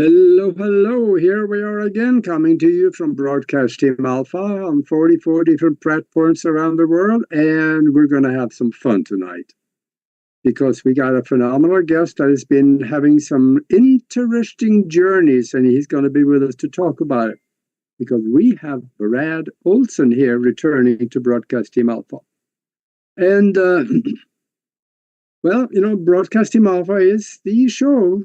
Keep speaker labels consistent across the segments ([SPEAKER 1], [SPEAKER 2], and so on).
[SPEAKER 1] Hello, hello. Here we are again, coming to you from Broadcast Team Alpha on 44 different platforms around the world. And we're going to have some fun tonight because we got a phenomenal guest that has been having some interesting journeys, and he's going to be with us to talk about it because we have Brad Olsen here returning to Broadcast Team Alpha. And, Broadcast Team Alpha is the show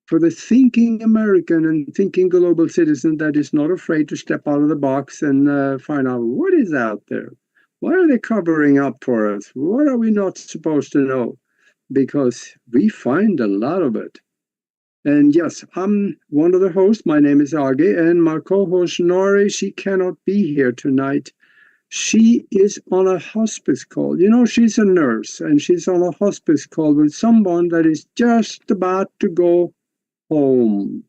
[SPEAKER 1] for the thinking American and thinking global citizen that is not afraid to step out of the box and find out what is out there. Why are they covering up for us? What are we not supposed to know? Because we find a lot of it. And yes, I'm one of the hosts. My name is Agi, and my co-host Nori, she cannot be here tonight. She is on a hospice call. You know, she's a nurse, and she's on a hospice call with someone that is just about to go home,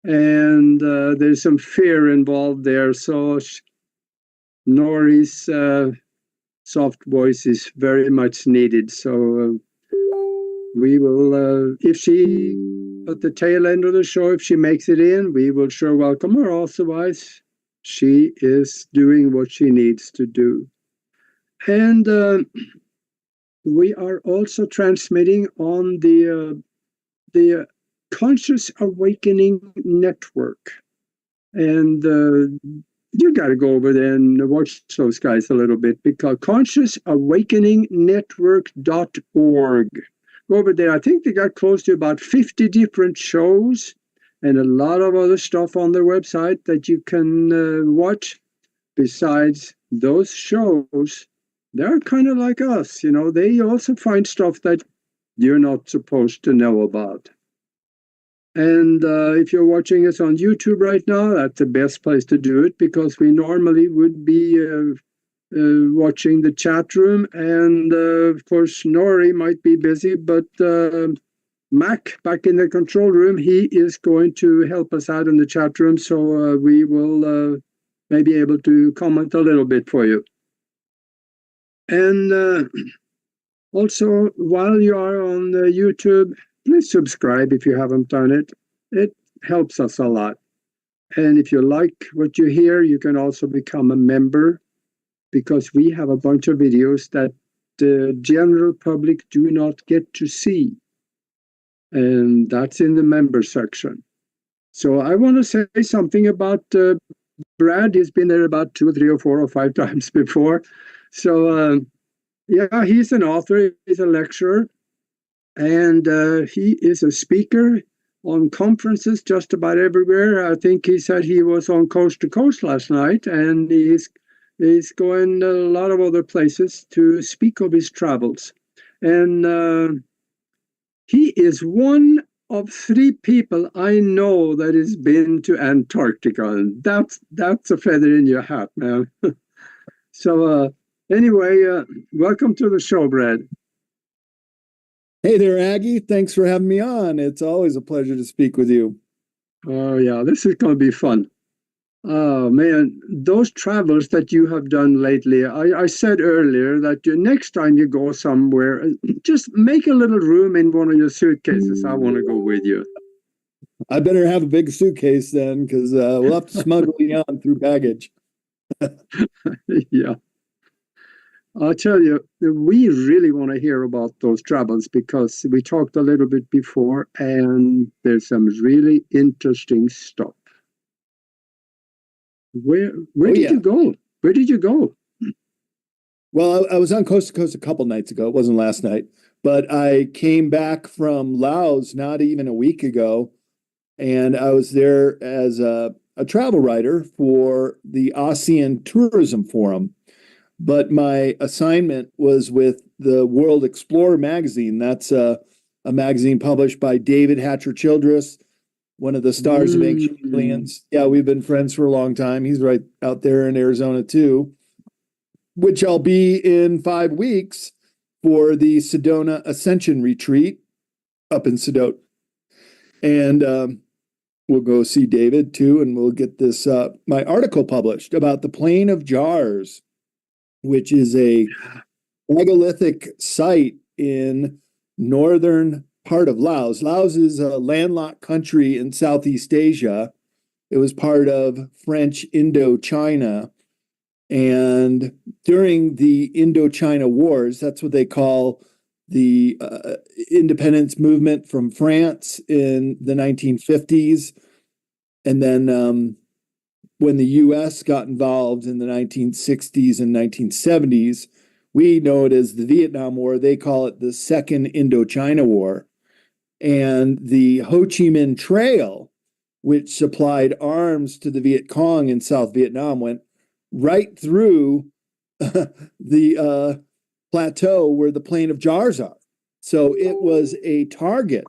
[SPEAKER 1] and there's some fear involved there, so Nori's soft voice is very much needed. So we will, if she at the tail end of the show, if she makes it in, we will sure welcome her. Otherwise, she is doing what she needs to do. And we are also transmitting on the Conscious Awakening Network. And you got to go over there and watch those guys a little bit, because consciousawakeningnetwork.org. Go over there. I think they got close to about 50 different shows and a lot of other stuff on their website that you can watch. Besides those shows, they're kind of like us. You know, they also find stuff that you're not supposed to know about. And if you're watching us on YouTube right now, that's the best place to do it, because we normally would be watching the chat room. And of course, Nori might be busy, but Mac, back in the control room, he is going to help us out in the chat room. So we will maybe able to comment a little bit for you. And also, while you are on YouTube, please subscribe if you haven't done it. It helps us a lot. And if you like what you hear, you can also become a member, because we have a bunch of videos that the general public do not get to see. And that's in the member section. So I want to say something about Brad. He's been there about 2 or 3 or 4 or 5 times before. So yeah, he's an author, he's a lecturer, and he is a speaker on conferences just about everywhere. I think he said he was on Coast to Coast last night, and he's going a lot of other places to speak of his travels. And he is one of 3 people I know that has been to Antarctica, and that's a feather in your hat, man. So anyway, welcome to the show, Brad.
[SPEAKER 2] Hey there, Aggie. Thanks for having me on. It's always a pleasure to speak with you.
[SPEAKER 1] Oh, yeah, this is going to be fun. Oh, man, those travels that you have done lately, I said earlier that next time you go somewhere, just make a little room in one of your suitcases. I want to go with you.
[SPEAKER 2] I better have a big suitcase then, because we'll have to smuggle you on through baggage.
[SPEAKER 1] Yeah. I'll tell you, we really want to hear about those travels, because we talked a little bit before, and there's some really interesting stuff. Where did you go? Where did you go?
[SPEAKER 2] Well, I was on Coast to Coast a couple nights ago. It wasn't last night, but I came back from Laos not even a week ago, and I was there as a travel writer for the ASEAN Tourism Forum. But my assignment was with the World Explorer magazine. That's a magazine published by David Hatcher Childress, one of the stars of Ancient Aliens. Yeah, we've been friends for a long time. He's right out there in Arizona too, which I'll be in 5 weeks for the Sedona Ascension Retreat up in Sedona. And we'll go see David too, and we'll get this my article published about the Plain of Jars, which is a megalithic site in northern part of Laos. Laos is a landlocked country in Southeast Asia. It was part of French Indochina. And during the Indochina Wars, that's what they call the independence movement from France in the 1950s. And then when the US got involved in the 1960s and 1970s, we know it as the Vietnam War. They call it the Second Indochina War. And the Ho Chi Minh Trail, which supplied arms to the Viet Cong in South Vietnam, went right through the plateau where the Plain of Jars are. So it was a target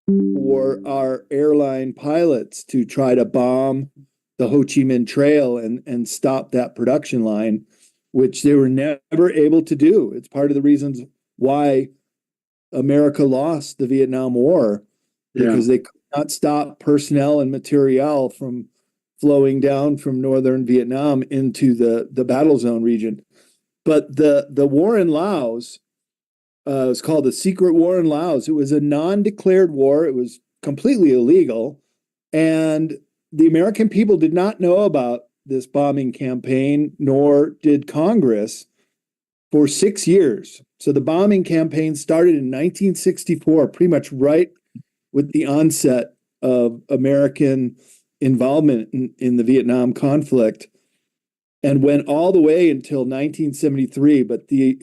[SPEAKER 2] for our airline pilots to try to bomb the Ho Chi Minh Trail and stop that production line, which they were never able to do. It's part of the reasons why America lost the Vietnam War, because they could not stop personnel and materiel from flowing down from northern Vietnam into the battle zone region. But the war in Laos was called the Secret War in Laos. It was a non-declared war. It was completely illegal. And the American people did not know about this bombing campaign, nor did Congress, for 6 years. So the bombing campaign started in 1964, pretty much right with the onset of American involvement in the Vietnam conflict, and went all the way until 1973. But the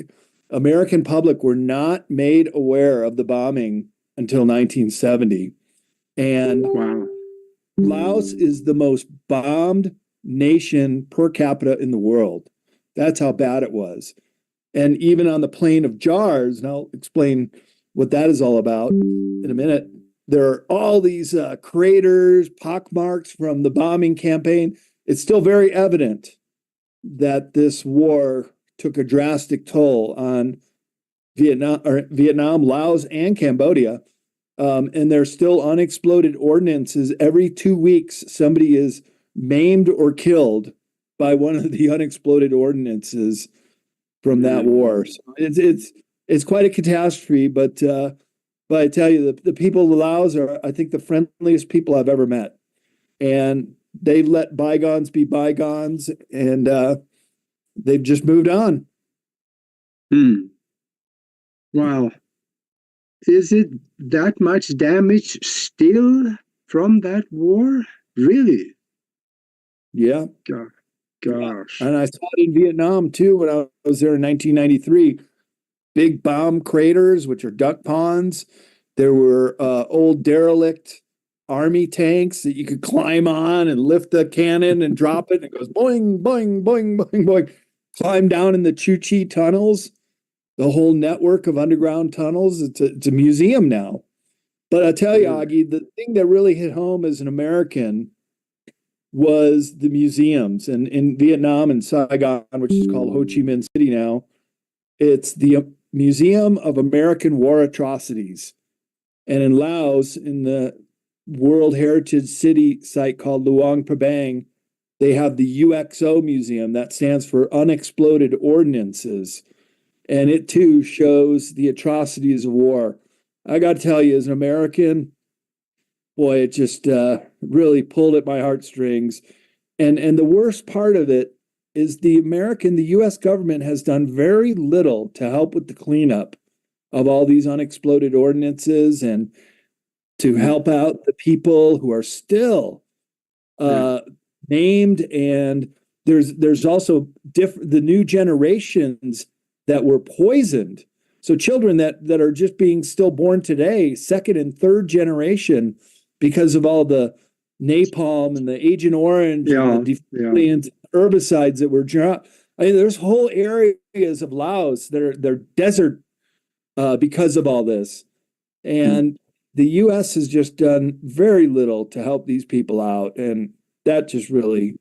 [SPEAKER 2] American public were not made aware of the bombing until 1970. And
[SPEAKER 1] Wow.
[SPEAKER 2] Laos is the most bombed nation per capita in the world. That's how bad it was. And even on the Plain of Jars, and I'll explain what that is all about in a minute, there are all these craters, pockmarks from the bombing campaign. It's still very evident that this war took a drastic toll on Vietnam, Laos, and Cambodia. And there's still unexploded ordnances. Every 2 weeks, somebody is maimed or killed by one of the unexploded ordinances from that war. So it's quite a catastrophe. But I tell you, the people of Laos are, I think, the friendliest people I've ever met, and they let bygones be bygones, and they've just moved on.
[SPEAKER 1] Wow. Is it that much damage still from that war? Really?
[SPEAKER 2] Yeah.
[SPEAKER 1] Gosh.
[SPEAKER 2] And I saw it in Vietnam too when I was there in 1993. Big bomb craters, which are duck ponds. There were old derelict army tanks that you could climb on and lift the cannon and drop it, and it goes boing, boing, boing, boing, boing. Climb down in the Chu Chi tunnels, the whole network of underground tunnels. It's a museum now. But I tell you, Augie, the thing that really hit home as an American was the museums. And in Vietnam and Saigon, which is called Ho Chi Minh City now, it's the Museum of American War Atrocities. And in Laos, in the World Heritage City site called Luang Prabang, they have the UXO Museum. That stands for Unexploded Ordnances. And it too shows the atrocities of war. I got to tell you, as an American, boy, it just really pulled at my heartstrings. And the worst part of it is the U.S. government has done very little to help with the cleanup of all these unexploded ordinances and to help out the people who are still named. And there's also the new generations that were poisoned. So children that are just being still born today, second and third generation, because of all the napalm and the Agent Orange and the defoliants, herbicides that were dropped. I mean, there's whole areas of Laos that are they're desert because of all this. And the U.S. has just done very little to help these people out. And that just really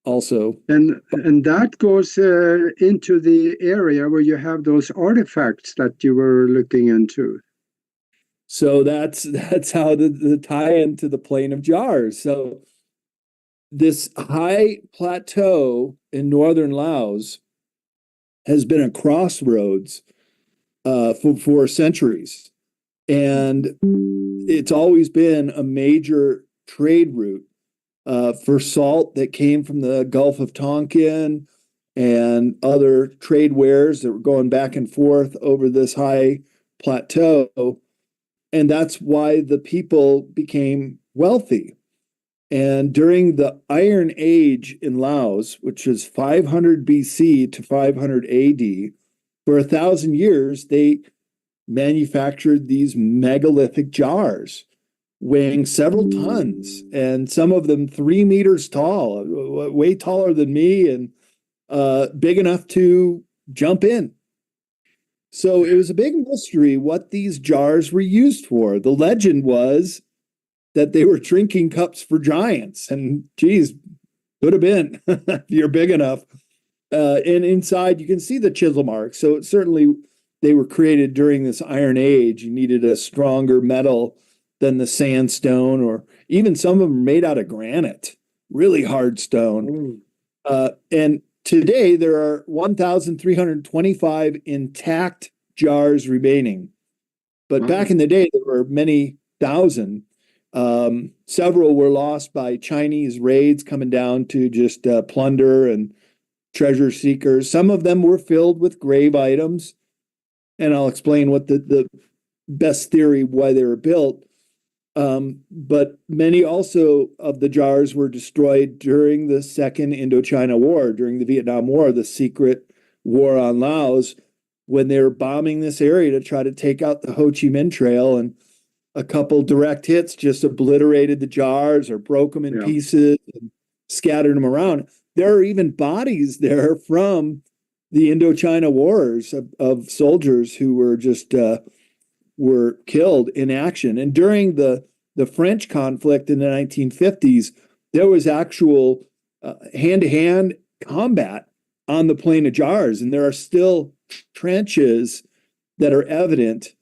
[SPEAKER 2] also.
[SPEAKER 1] And that goes into the area where you have those artifacts that you were looking into.
[SPEAKER 2] So that's how the tie-in to the Plain of Jars. So this high plateau in northern Laos has been a crossroads for centuries. And it's always been a major trade route for salt that came from the Gulf of Tonkin and other trade wares that were going back and forth over this high plateau. And that's why the people became wealthy. And during the Iron Age in Laos, which is 500 BC to 500 AD, for 1,000 years, they manufactured these megalithic jars weighing several tons, and some of them 3 meters tall, way taller than me, and big enough to jump in. So it was a big mystery what these jars were used for. The legend was that they were drinking cups for giants, and geez, could have been if you're big enough. And inside, you can see the chisel marks. So certainly, they were created during this Iron Age. You needed a stronger metal than the sandstone, or even some of them made out of granite, really hard stone. And today, there are 1,325 intact jars remaining. But back in the day, there were many thousand. Several were lost by Chinese raids coming down to just plunder and treasure seekers. Some of them were filled with grave items, and I'll explain what the best theory why they were built. But many also of the jars were destroyed during the Second Indochina War, during the Vietnam War, the secret war on Laos, when they were bombing this area to try to take out the Ho Chi Minh Trail, and a couple direct hits just obliterated the jars or broke them in pieces and scattered them around. There are even bodies there from the Indochina Wars of soldiers who were just were killed in action. And during the French conflict in the 1950s, there was actual hand-to-hand combat on the Plain of Jars, and there are still trenches that are evident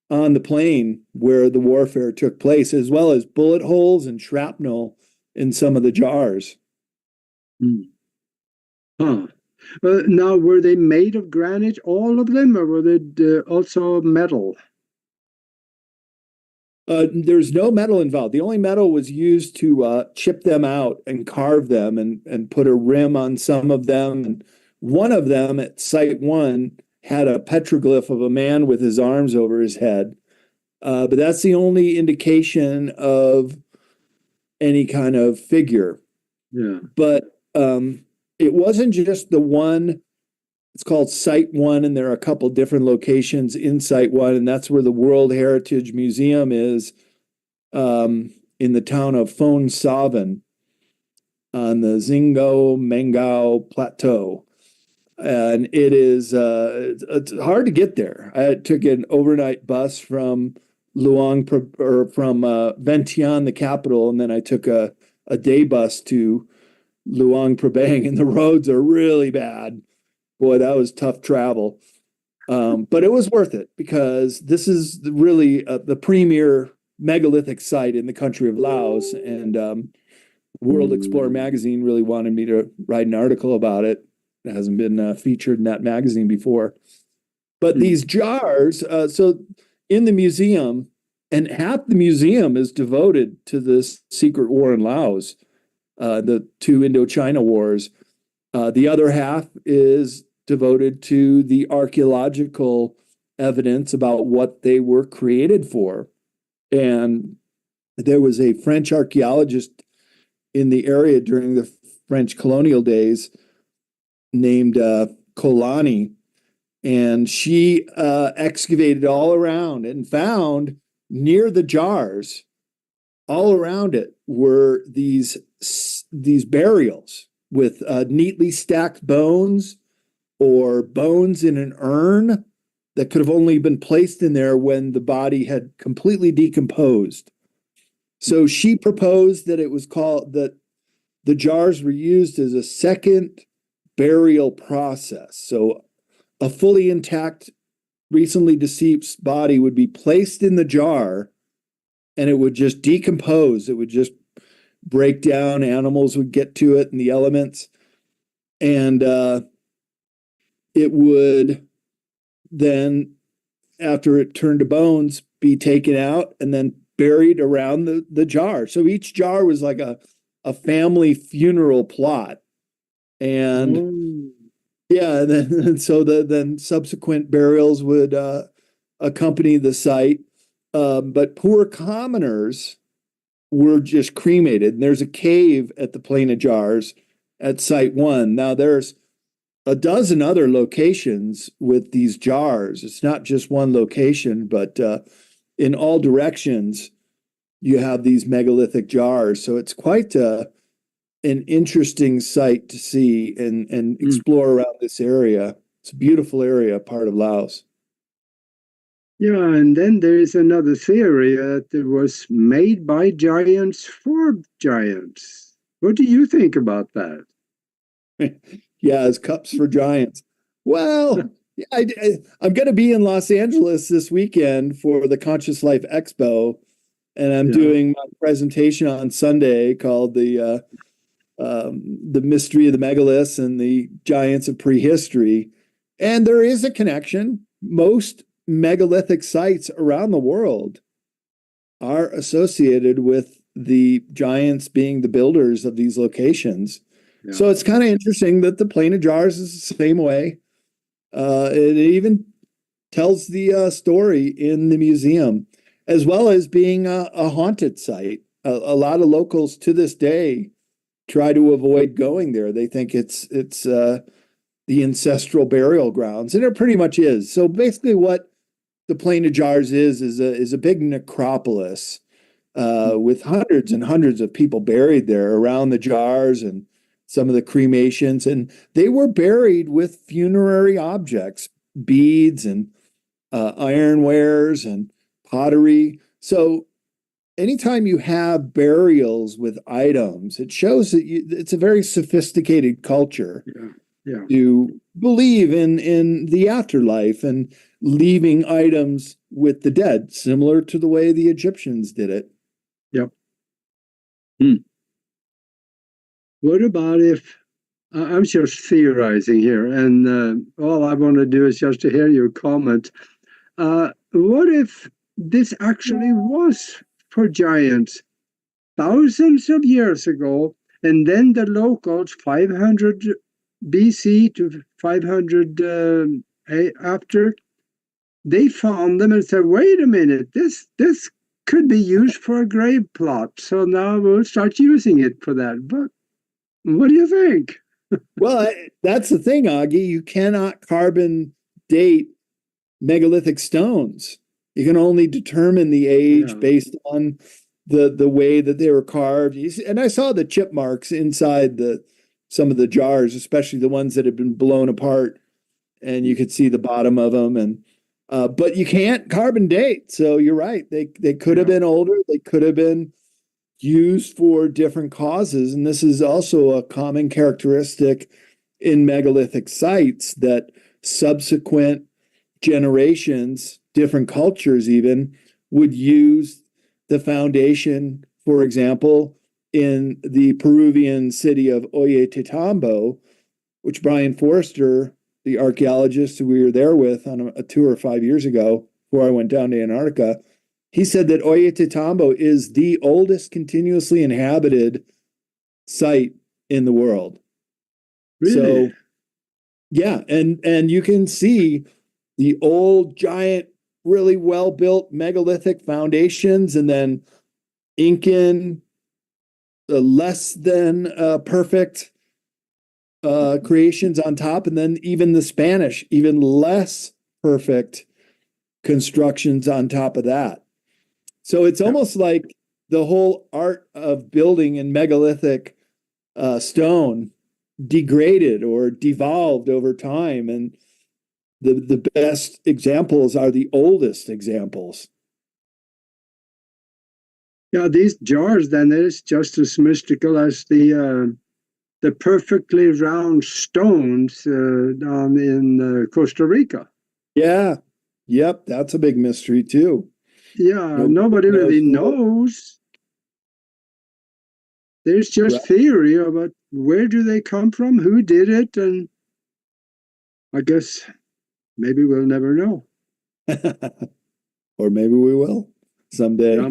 [SPEAKER 2] on the plain where the warfare took place, as well as bullet holes and shrapnel in some of the jars.
[SPEAKER 1] Now, were they made of granite, all of them, or were they also metal?
[SPEAKER 2] There's no metal involved. The only metal was used to chip them out and carve them and put a rim on some of them. And one of them at Site 1 had a petroglyph of a man with his arms over his head. But that's the only indication of any kind of figure.
[SPEAKER 1] Yeah.
[SPEAKER 2] But it wasn't just the one. It's called Site 1, and there are a couple different locations in Site 1, and that's where the World Heritage Museum is in the town of Phon Savin on the Xingo Mengao Plateau. And it is it's hard to get there. I took an overnight bus from Luang or from Vientiane, the capital, and then I took a day bus to Luang Prabang, and the roads are really bad. Boy, that was tough travel. But it was worth it because this is really the premier megalithic site in the country of Laos. And World Explorer magazine really wanted me to write an article about it. It hasn't been featured in that magazine before. But these jars, so in the museum, and half the museum is devoted to this secret war in Laos, the two Indochina wars. The other half is devoted to the archaeological evidence about what they were created for. And there was a French archaeologist in the area during the French colonial days named Colani, and she excavated all around and found near the jars, all around it were these burials with neatly stacked bones or bones in an urn that could have only been placed in there when the body had completely decomposed. So she proposed that it was called that the jars were used as a second burial process. So a fully intact, recently deceased body would be placed in the jar and it would just decompose. It would just break down. Animals would get to it and the elements. And it would then after it turned to bones, be taken out and then buried around the jar. So each jar was like a family funeral plot. And
[SPEAKER 1] Oh,
[SPEAKER 2] yeah, and so then subsequent burials would accompany the site. But poor commoners were just cremated. And there's a cave at the Plain of Jars at Site 1. Now there's a dozen other locations with these jars. It's not just one location, but in all directions, you have these megalithic jars. So it's quite an interesting site to see and explore around this area. It's a beautiful area, part of Laos.
[SPEAKER 1] yeah, and then there is another theory that it was made by giants for giants. What do you think about that?
[SPEAKER 2] Yeah, as cups for giants. Well, yeah, I'm going to be in Los Angeles this weekend for the Conscious Life Expo, and I'm
[SPEAKER 1] Yeah.
[SPEAKER 2] doing my presentation on Sunday called the Mystery of the Megaliths and the Giants of Prehistory. And there is a connection. Most megalithic sites around the world are associated with the giants being the builders of these locations.
[SPEAKER 1] Yeah.
[SPEAKER 2] So it's kind of interesting that the Plain of Jars is the same way. It even tells the story in the museum, as well as being a haunted site. A lot of locals to this day try to avoid going there. They think it's the ancestral burial grounds, and it pretty much is. So basically, what the Plain of Jars is a big necropolis with hundreds and hundreds of people buried there around the jars and some of the cremations, and they were buried with funerary objects, beads and ironwares and pottery. So anytime you have burials with items, it shows that it's a very sophisticated culture.
[SPEAKER 1] Yeah. Yeah.
[SPEAKER 2] To believe in the afterlife and leaving items with the dead, similar to the way the Egyptians did it.
[SPEAKER 1] Yep. What about if I'm just theorizing here, and all I want to do is just to hear your comment. What if this actually was for giants thousands of years ago, and then the locals, 500 BC to 500 after, they found them and said, "Wait a minute, this could be used for a grave plot. So now we'll start using it for that." But what do you think?
[SPEAKER 2] Well, that's the thing, Augie. You cannot carbon date megalithic stones. You can only determine the age based on the way that they were carved. And I saw the chip marks inside some of the jars, especially the ones that had been blown apart, and you could see the bottom of them. And but you can't carbon date. So you're right. They could have been older. They could have been used for different causes. And this is also a common characteristic in megalithic sites that subsequent generations, different cultures even, would use the foundation, for example, in the Peruvian city of Ollantaytambo, which Brian Forrester, the archaeologist who we were there with on a tour 5 years ago before I went down to Antarctica, he said that Ollantaytambo is the oldest continuously inhabited site in the world.
[SPEAKER 1] Really?
[SPEAKER 2] So, yeah, and you can see the old giant, really well-built megalithic foundations, and then Incan, less than perfect creations on top, and then even the Spanish, even less perfect constructions on top of that. So it's almost like the whole art of building in megalithic stone degraded or devolved over time, and the best examples are the oldest examples.
[SPEAKER 1] Yeah, these jars then is just as mystical as the perfectly round stones down in Costa Rica.
[SPEAKER 2] Yeah, yep, that's a big mystery too.
[SPEAKER 1] Yeah, nobody really knows. There's just theory about where do they come from, who did it, and I guess maybe we'll never know.
[SPEAKER 2] Or maybe we will someday.
[SPEAKER 1] Yeah,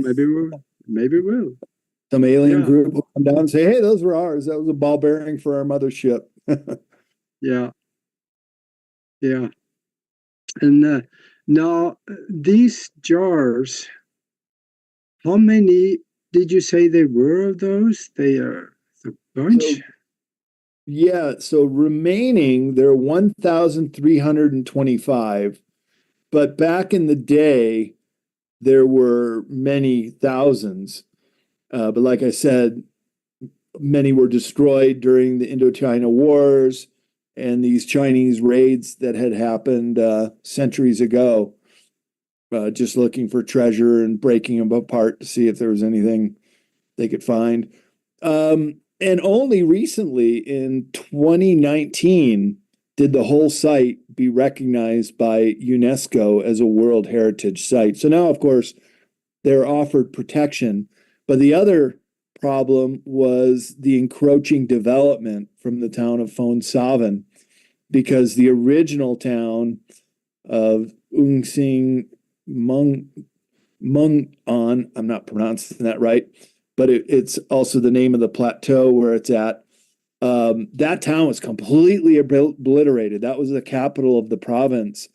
[SPEAKER 1] maybe we'll.
[SPEAKER 2] Some alien
[SPEAKER 1] Yeah,
[SPEAKER 2] group will come down and say, "Hey, those were ours. That was a ball bearing for our mothership."
[SPEAKER 1] yeah, yeah. And now these jars, how many did you say there were of those? They are a bunch.
[SPEAKER 2] So yeah, so remaining there are 1,325, but back in the day there were many thousands. But like I said, many were destroyed during the Indochina Wars and these Chinese raids that had happened centuries ago, just looking for treasure and breaking them apart to see if there was anything they could find. And only recently in 2019 did the whole site be recognized by UNESCO as a World Heritage Site. So now, of course, they're offered protection. But the other problem was the encroaching development from the town of Fonsaven, because the original town of Ungsing Mung On, I'm not pronouncing that right, but it's also the name of the plateau where it's at. That town was completely obliterated. That was the capital of the province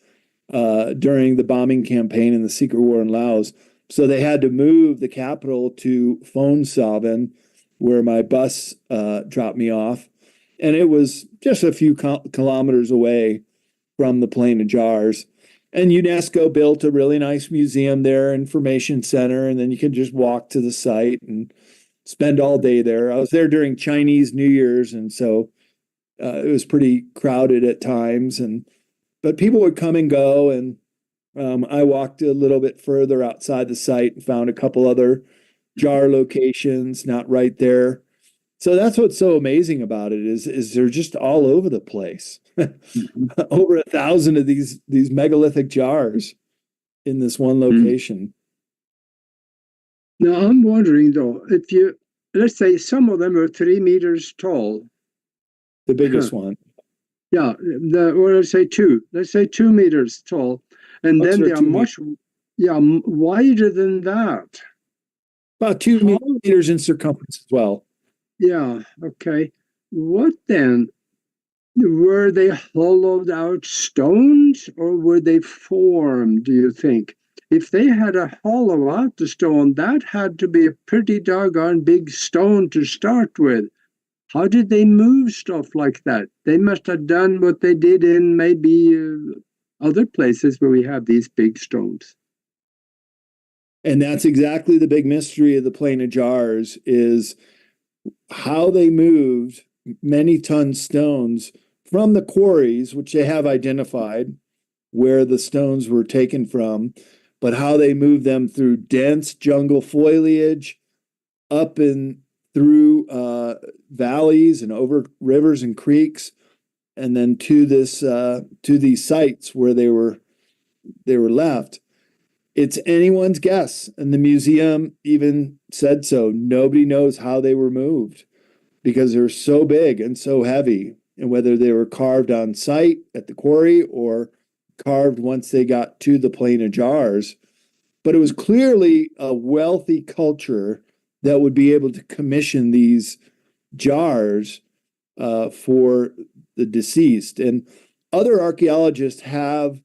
[SPEAKER 2] during the bombing campaign in the secret war in Laos. So they had to move the capital to Phone Savan, where my bus dropped me off. And it was just a few kilometers away from the Plain of Jars. And UNESCO built a really nice museum there, information center, and then you can just walk to the site and spend all day there. I was there during Chinese New Year's, and so it was pretty crowded at times. But people would come and go, and I walked a little bit further outside the site and found a couple other jar locations, not right there. So that's what's so amazing about it is they're just all over the place.
[SPEAKER 1] Mhm.
[SPEAKER 2] Over 1,000 of these megalithic jars in this one location.
[SPEAKER 1] Now I'm wondering though, if you let's say some of them are 3 meters tall.
[SPEAKER 2] The biggest one.
[SPEAKER 1] Yeah, or let's say two. Let's say 2 meters tall, and
[SPEAKER 2] Bucks
[SPEAKER 1] then
[SPEAKER 2] are
[SPEAKER 1] they are
[SPEAKER 2] 2 meters.
[SPEAKER 1] much, yeah, wider than that.
[SPEAKER 2] About two
[SPEAKER 1] How?
[SPEAKER 2] meters in circumference as well.
[SPEAKER 1] Yeah. Okay. What then? Were they hollowed out stones, or were they formed? Do you think? If they had to hollow out the stone, that had to be a pretty doggone big stone to start with. How did they move stuff like that? They must have done what they did in maybe other places where we have these big stones.
[SPEAKER 2] And that's exactly the big mystery of the Plain of Jars is how they moved many ton stones from the quarries, which they have identified where the stones were taken from, but how they moved them through dense jungle foliage, up and through valleys and over rivers and creeks, and then to these sites where they were left. It's anyone's guess, and the museum even said so. Nobody knows how they were moved because they're so big and so heavy, and whether they were carved on site at the quarry or carved once they got to the Plain of Jars. But it was clearly a wealthy culture that would be able to commission these jars for the deceased. And other archaeologists have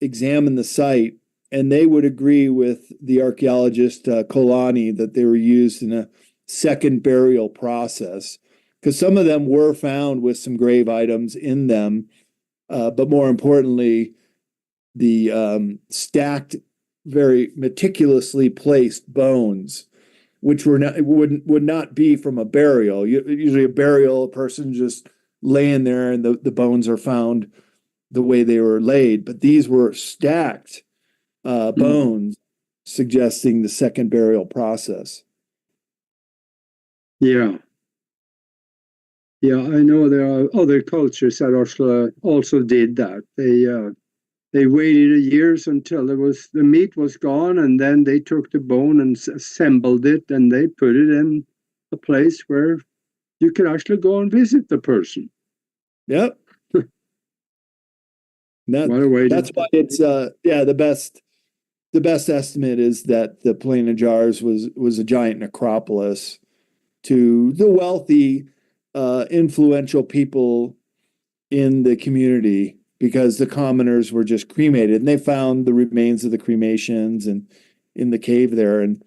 [SPEAKER 2] examined the site, and they would agree with the archaeologist Kolani that they were used in a second burial process, because some of them were found with some grave items in them, but more importantly, the stacked, very meticulously placed bones, which would not be from a burial. Usually, a burial, a person just laying there, and the bones are found the way they were laid. But these were stacked
[SPEAKER 1] Mm.
[SPEAKER 2] bones, suggesting the second burial process.
[SPEAKER 1] Yeah, yeah, I know there are other cultures that also did that. They waited years until the meat was gone, and then they took the bone and assembled it, and they put it in a place where you could actually go and visit the person.
[SPEAKER 2] Yep. That,
[SPEAKER 1] What a way
[SPEAKER 2] that's
[SPEAKER 1] to,
[SPEAKER 2] why it's the best estimate is that the Plain of Jars was a giant necropolis to the wealthy, influential people in the community, because the commoners were just cremated, and they found the remains of the cremations and in the cave there. And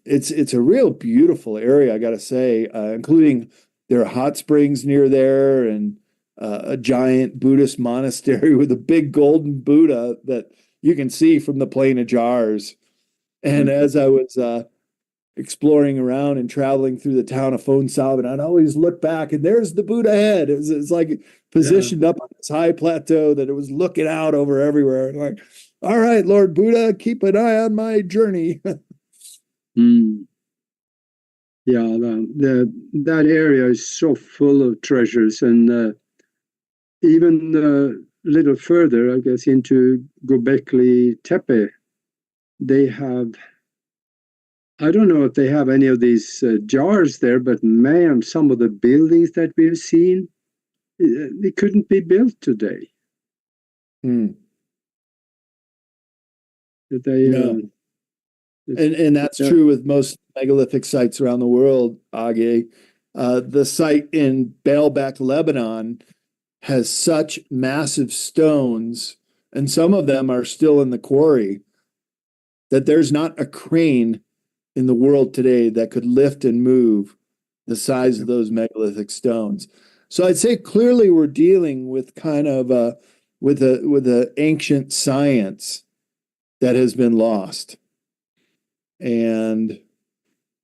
[SPEAKER 2] it's a real beautiful area, I got to say, including there are hot springs near there, and a giant Buddhist monastery with a big golden Buddha that you can see from the Plain of Jars. And as I was exploring around and traveling through the town of Fonsalben, I'd always look back and there's the Buddha head. It's like positioned up on this high plateau that it was looking out over everywhere. And like, all right, Lord Buddha, keep an eye on my journey.
[SPEAKER 1] Yeah, that area is so full of treasures, and even a little further, I guess, into Göbekli Tepe, they have. I don't know if they have any of these jars there, but man, some of the buildings that we've seen, they couldn't be built today.
[SPEAKER 2] No.
[SPEAKER 1] They,
[SPEAKER 2] And that's true with most megalithic sites around the world, Age. The site in Baalbek, Lebanon, has such massive stones, and some of them are still in the quarry, that there's not a crane in the world today that could lift and move the size of those megalithic stones. So I'd say clearly we're dealing with kind of with a ancient science that has been lost. And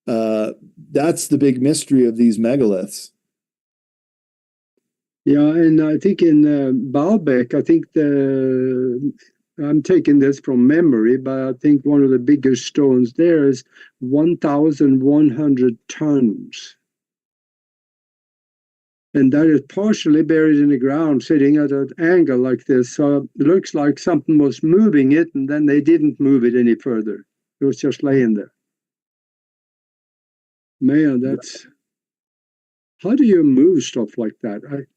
[SPEAKER 2] that's the big mystery of these megaliths.
[SPEAKER 1] Yeah, and I think in Baalbek, I think I'm taking this from memory, but I think one of the biggest stones there is 1,100 tons. And that is partially buried in the ground, sitting at an angle like this. So it looks like something was moving it, and then they didn't move it any further. It was just laying there. Man, that's... How do you move stuff like that?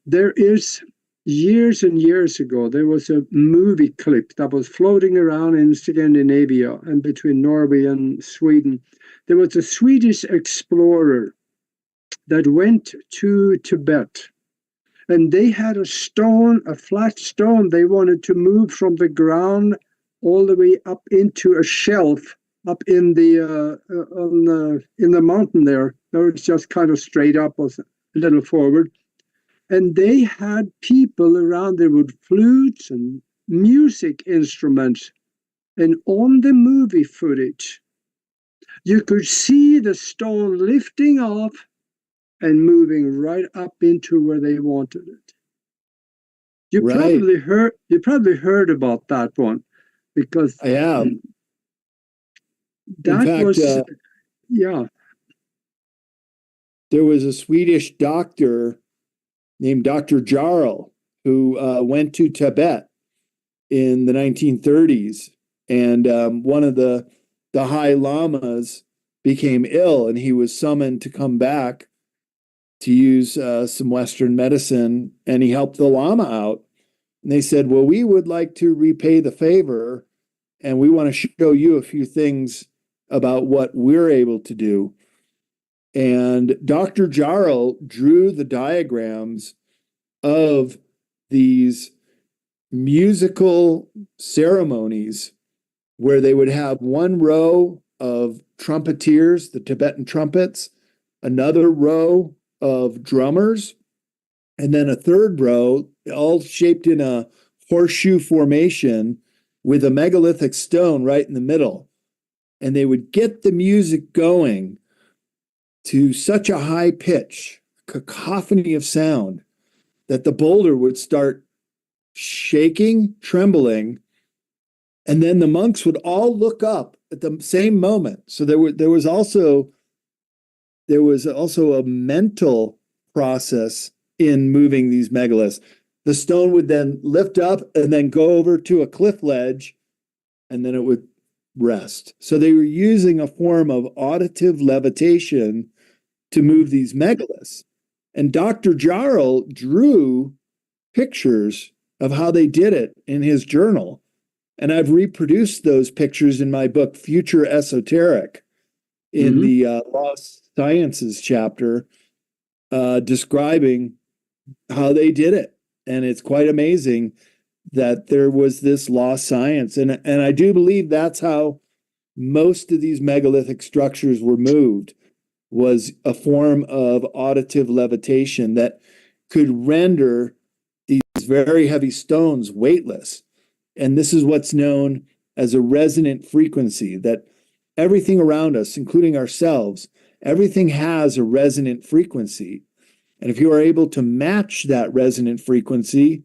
[SPEAKER 1] There is... Years and years ago, there was a movie clip that was floating around in Scandinavia and between Norway and Sweden. There was a Swedish explorer that went to Tibet, and they had a stone, a flat stone, they wanted to move from the ground all the way up into a shelf up in the mountain there. It was just kind of straight up, was a little forward. And they had people around there with flutes and music instruments. And on the movie footage, you could see the stone lifting off and moving right up into where they wanted it. You probably heard about that one, because
[SPEAKER 2] I have.
[SPEAKER 1] That
[SPEAKER 2] in fact,
[SPEAKER 1] was yeah.
[SPEAKER 2] There was a Swedish doctor named Dr. Jarl who went to Tibet in the 1930s, and one of the high lamas became ill, and he was summoned to come back to use some Western medicine, and he helped the lama out. And they said, well, we would like to repay the favor, and we want to show you a few things about what we're able to do. And Dr. Jarl drew the diagrams of these musical ceremonies where they would have one row of trumpeters, the Tibetan trumpets, another row of drummers, and then a third row, all shaped in a horseshoe formation with a megalithic stone right in the middle. And they would get the music going to such a high pitch, cacophony of sound, that the boulder would start shaking, trembling, and then the monks would all look up at the same moment. So there was also a mental process in moving these megaliths. The stone would then lift up and then go over to a cliff ledge, and then it would rest. So they were using a form of auditive levitation to move these megaliths. And Dr. Jarl drew pictures of how they did it in his journal. And I've reproduced those pictures in my book, Future Esoteric, in the Lost Sciences chapter, describing how they did it. And it's quite amazing that there was this lost science. And I do believe that's how most of these megalithic structures were moved, was a form of auditive levitation that could render these very heavy stones weightless. And this is what's known as a resonant frequency, that everything around us, including ourselves, everything has a resonant frequency. And if you are able to match that resonant frequency,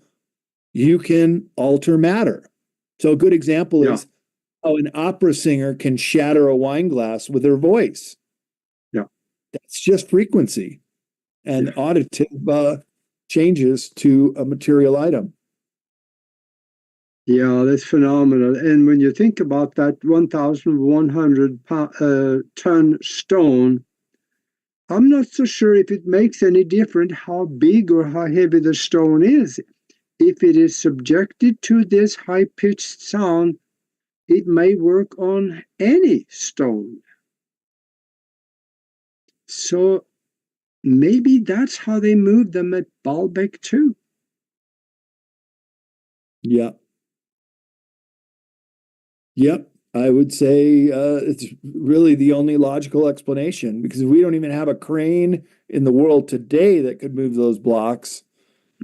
[SPEAKER 2] you can alter matter. So a good example is how an opera singer can shatter a wine glass with their voice.
[SPEAKER 1] Yeah.
[SPEAKER 2] That's just frequency and auditive changes to a material item.
[SPEAKER 1] Yeah, that's phenomenal. And when you think about that 1,100 ton stone, I'm not so sure if it makes any difference how big or how heavy the stone is. If it is subjected to this high-pitched sound, it may work on any stone. So maybe that's how they moved them at Baalbek too.
[SPEAKER 2] Yeah. Yep. I would say it's really the only logical explanation, because we don't even have a crane in the world today that could move those blocks.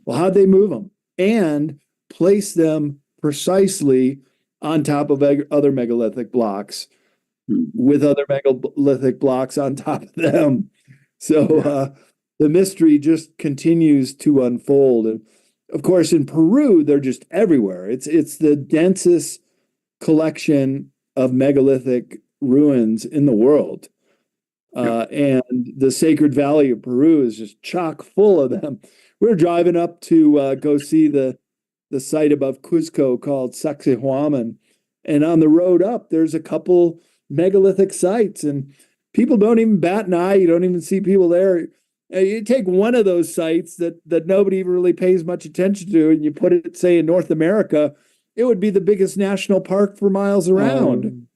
[SPEAKER 2] Well, how'd they move them and place them precisely on top of other megalithic blocks with other megalithic blocks on top of them? So the mystery just continues to unfold. And of course, in Peru, they're just everywhere. It's the densest collection of megalithic ruins in the world. And the Sacred Valley of Peru is just chock full of them. We're driving up to go see the site above Cuzco called Sacsayhuaman. And on the road up, there's a couple megalithic sites, and people don't even bat an eye. You don't even see people there. You take one of those sites that nobody even really pays much attention to, and you put it, say, in North America, it would be the biggest national park for miles around.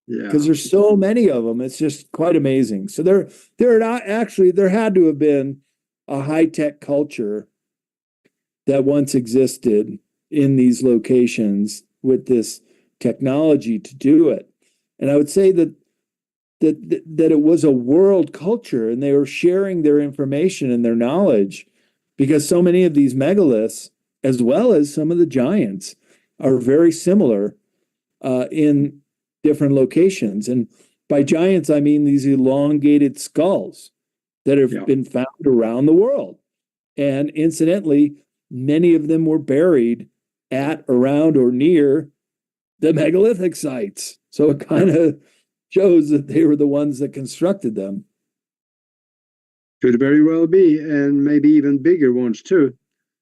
[SPEAKER 2] Because there's so many of them. It's just quite amazing. So there had to have been a high-tech culture that once existed in these locations with this technology to do it. And I would say that it was a world culture, and they were sharing their information and their knowledge, because so many of these megaliths, as well as some of the giants, are very similar in different locations. And by giants, I mean these elongated skulls that have been found around the world. And incidentally, many of them were buried at, around, or near the megalithic sites. So it kind of shows that they were the ones that constructed them.
[SPEAKER 1] Could very well be, and maybe even bigger ones too.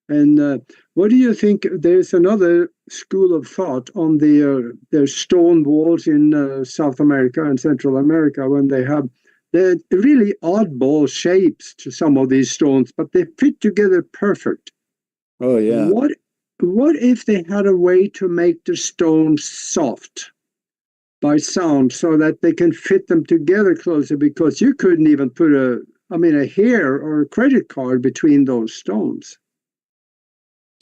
[SPEAKER 1] And what do you think? There's another school of thought on the stone walls in South America and Central America, when they're really oddball shapes to some of these stones, but they fit together perfect.
[SPEAKER 2] Oh yeah.
[SPEAKER 1] What if they had a way to make the stones soft by sound so that they can fit them together closer? Because you couldn't even put a hair or a credit card between those stones.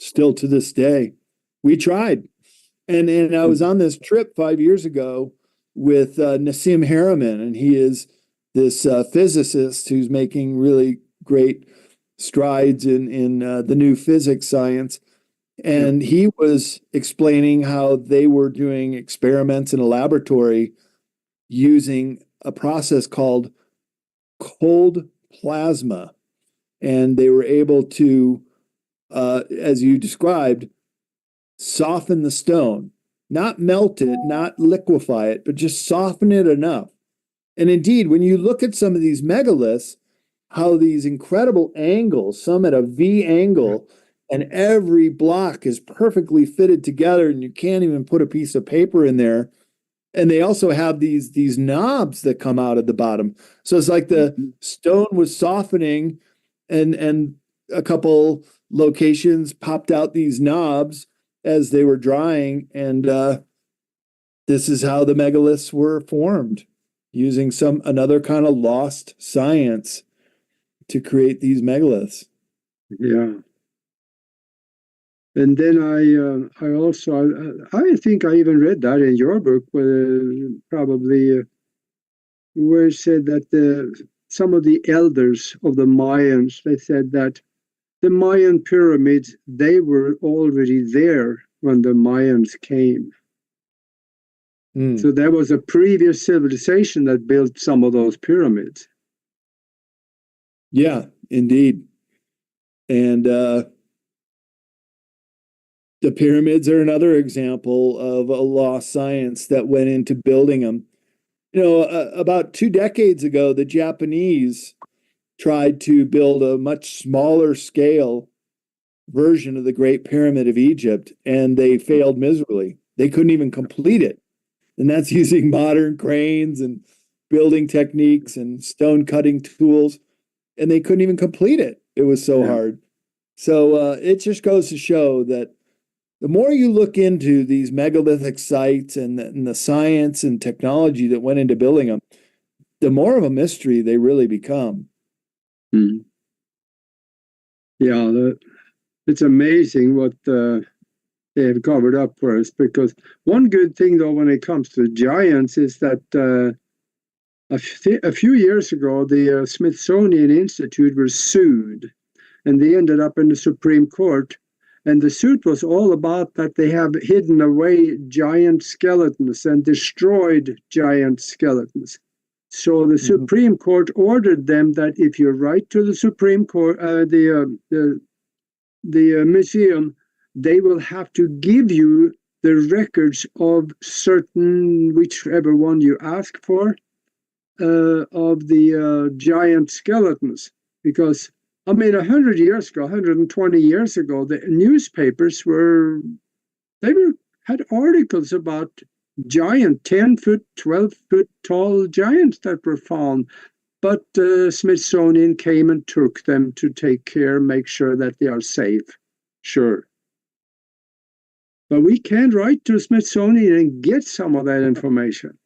[SPEAKER 2] Still to this day, we tried. And I was on this trip 5 years ago with Nassim Haramein, and he is this physicist who's making really great strides in the new physics science. And he was explaining how they were doing experiments in a laboratory using a process called cold plasma. And they were able to, as you described, soften the stone, not melt it, not liquefy it, but just soften it enough. And indeed, when you look at some of these megaliths, how these incredible angles, some at a V angle, and every block is perfectly fitted together, and you can't even put a piece of paper in there. And they also have these knobs that come out at the bottom. So it's like the stone was softening, and a couple locations popped out these knobs as they were drying, and this is how the megaliths were formed, using another kind of lost science to create these megaliths.
[SPEAKER 1] Yeah. And then I also I think I even read that in your book, probably where it said that some of the elders of the Mayans, they said that the Mayan pyramids, they were already there when the Mayans came. So there was a previous civilization that built some of those pyramids.
[SPEAKER 2] Yeah, indeed. And the pyramids are another example of a lost science that went into building them. About 2 decades ago, the Japanese tried to build a much smaller scale version of the Great Pyramid of Egypt, and they failed miserably. They couldn't even complete it. And that's using modern cranes and building techniques and stone cutting tools. And they couldn't even complete it. It was so hard. So it just goes to show that the more you look into these megalithic sites and the science and technology that went into building them, the more of a mystery they really become.
[SPEAKER 1] Yeah, it's amazing what they have covered up for us. Because one good thing, though, when it comes to giants, is that a few years ago, the Smithsonian Institute was sued, and they ended up in the Supreme Court. And the suit was all about that they have hidden away giant skeletons and destroyed giant skeletons. So the Supreme Court ordered them that if you write to the Supreme Court, the museum, they will have to give you the records of certain, whichever one you ask for, of the giant skeletons. Because, I mean, 100 years ago, 120 years ago, the newspapers had articles about giant 10-foot, 12-foot tall giants that were found. But Smithsonian came and took them to take care, make sure that they are safe. Sure. But we can't write to Smithsonian and get some of that information.